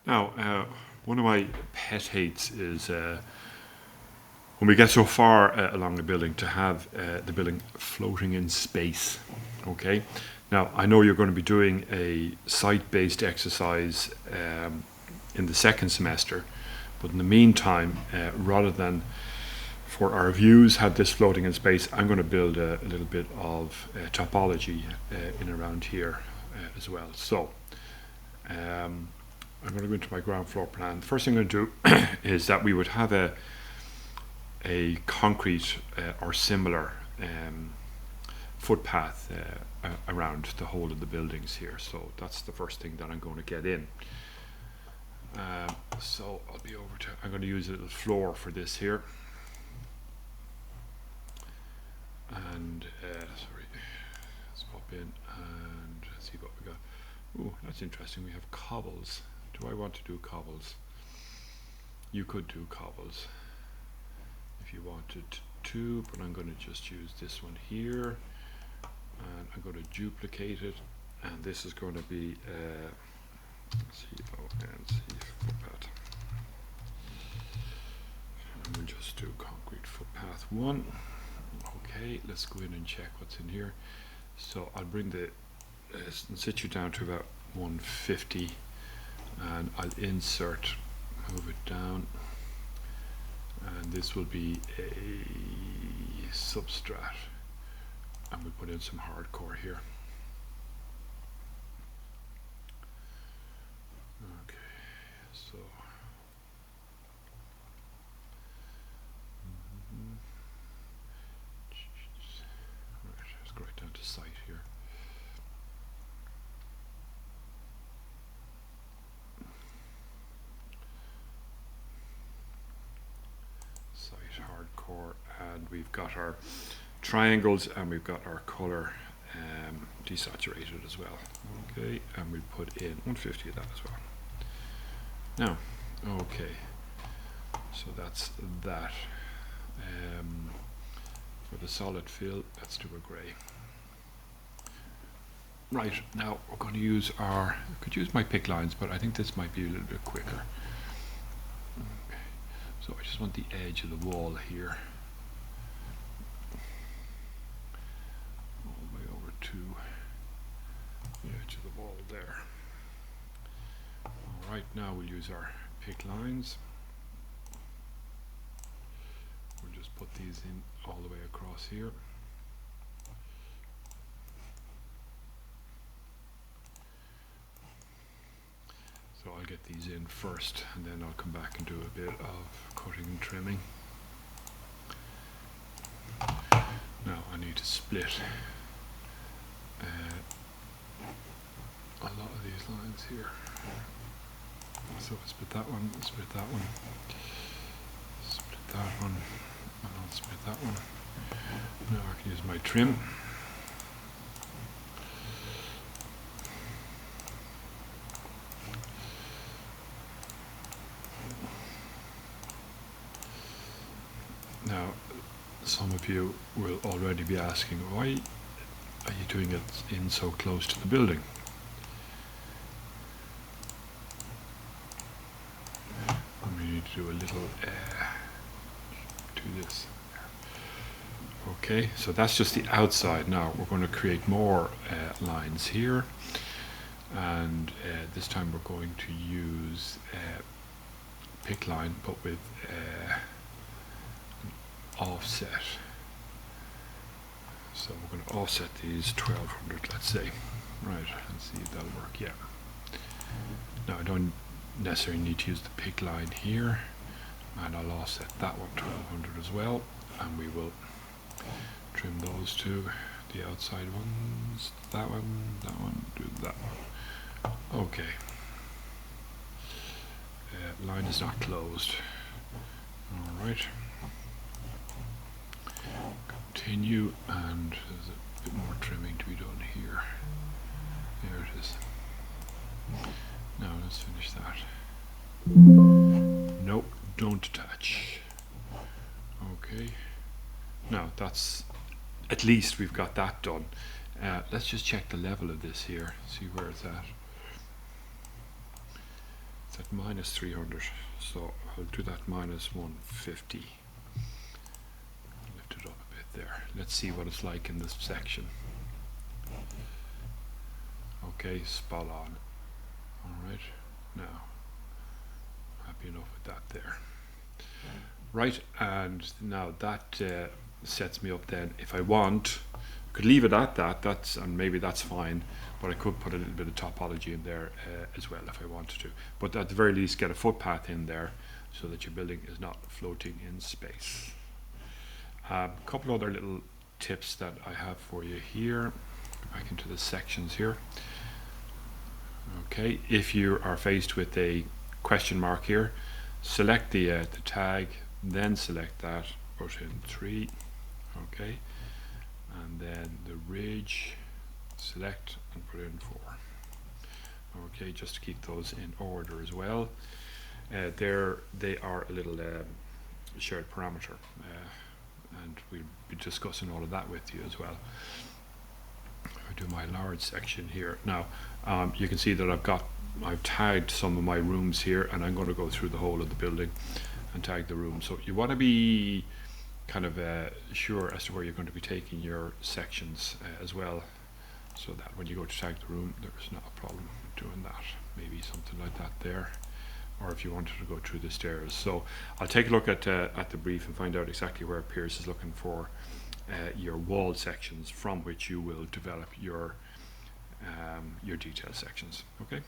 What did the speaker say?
Now, one of my pet hates is when we get so far along the building to have the building floating in space. Okay. Now, I know you're going to be doing a site-based exercise in the second semester, but in the meantime, rather than for our views have this floating in space, I'm going to build a little bit of topology in around here as well. So I'm going to go into my ground floor plan. The first thing I'm going to do is that we would have a concrete or similar footpath around the whole of the buildings here. So that's the first thing that I'm going to get in. So I'll be over to, I'm going to use a little floor for this here. And sorry, let's pop in and see what we got. Ooh, that's interesting. We have cobbles. Do I want to do cobbles? You could do cobbles if you wanted to, but I'm going to just use this one here, and I'm going to duplicate it, and this is going to be C-O-N-C footpath, and we'll just do concrete footpath 1. Okay, let's go in and check what's in here. So I'll bring the sit you down to about 150, and I'll insert, move it down, and this will be a substrat, and we put in some hardcore here. Okay, so right, let's go right down to site here. Site hardcore, and we've got our triangles, and we've got our color desaturated as well. Okay, and we put in 150 of that as well. Now, okay, so that's that. For the solid fill, let's do a grey. Right, now we're going to use our, I could use my pick lines, but I think this might be a little bit quicker. Okay, so I just want the edge of the wall here, all the way over to the edge of the wall there. All right, now we'll use our pick lines. We'll just put these in all the way across here. So I'll get these in first, and then I'll come back and do a bit of cutting and trimming. Now I need to split a lot of these lines here. So I'll split that one, split that one, split that one, and I'll split that one. Now I can use my trim. Now, some of you will already be asking, why are you doing it in so close to the building? And we need to do a little to this. Okay, so that's just the outside. Now we're going to create more lines here, and this time we're going to use pick line, but with offset. So we're going to offset these 1200, let's say. Right, let's see if that'll work. Yeah. Now I don't necessarily need to use the pick line here, and I'll offset that one 1200 as well, and we will trim those two, the outside ones, that one, do that one. Okay. Line is not closed. All right. Continue, and there's a bit more trimming to be done here. There it is. Now let's finish that. Nope, don't attach. Okay. Now that's, at least we've got that done. Let's just check the level of this here, see where it's at. It's at minus 300, so I'll do that minus 150. Lift it up a bit there. Let's see what it's like in this section. Okay, spot on. Alright, now happy enough with that there. Right, and now that sets me up then. If I want, I could leave it at that, and maybe that's fine, but I could put a little bit of topology in there as well if I wanted to. But at the very least, get a footpath in there so that your building is not floating in space. A couple other little tips that I have for you here. Go back into the sections here. Okay, if you are faced with a question mark here, select the tag, then select that, put in 3, okay, and then the ridge, select and put in 4. Okay, just to keep those in order as well. They are a little shared parameter, and we'll be discussing all of that with you as well. I do my large section here. Now you can see that I've tagged some of my rooms here, and I'm going to go through the whole of the building and tag the room. So you want to be kind of sure as to where you're going to be taking your sections as well, so that when you go to tag the room, there's not a problem doing that. Maybe something like that there, or if you wanted to go through the stairs. So I'll take a look at the brief and find out exactly where Pierce is looking for your wall sections from which you will develop your detail sections. Okay.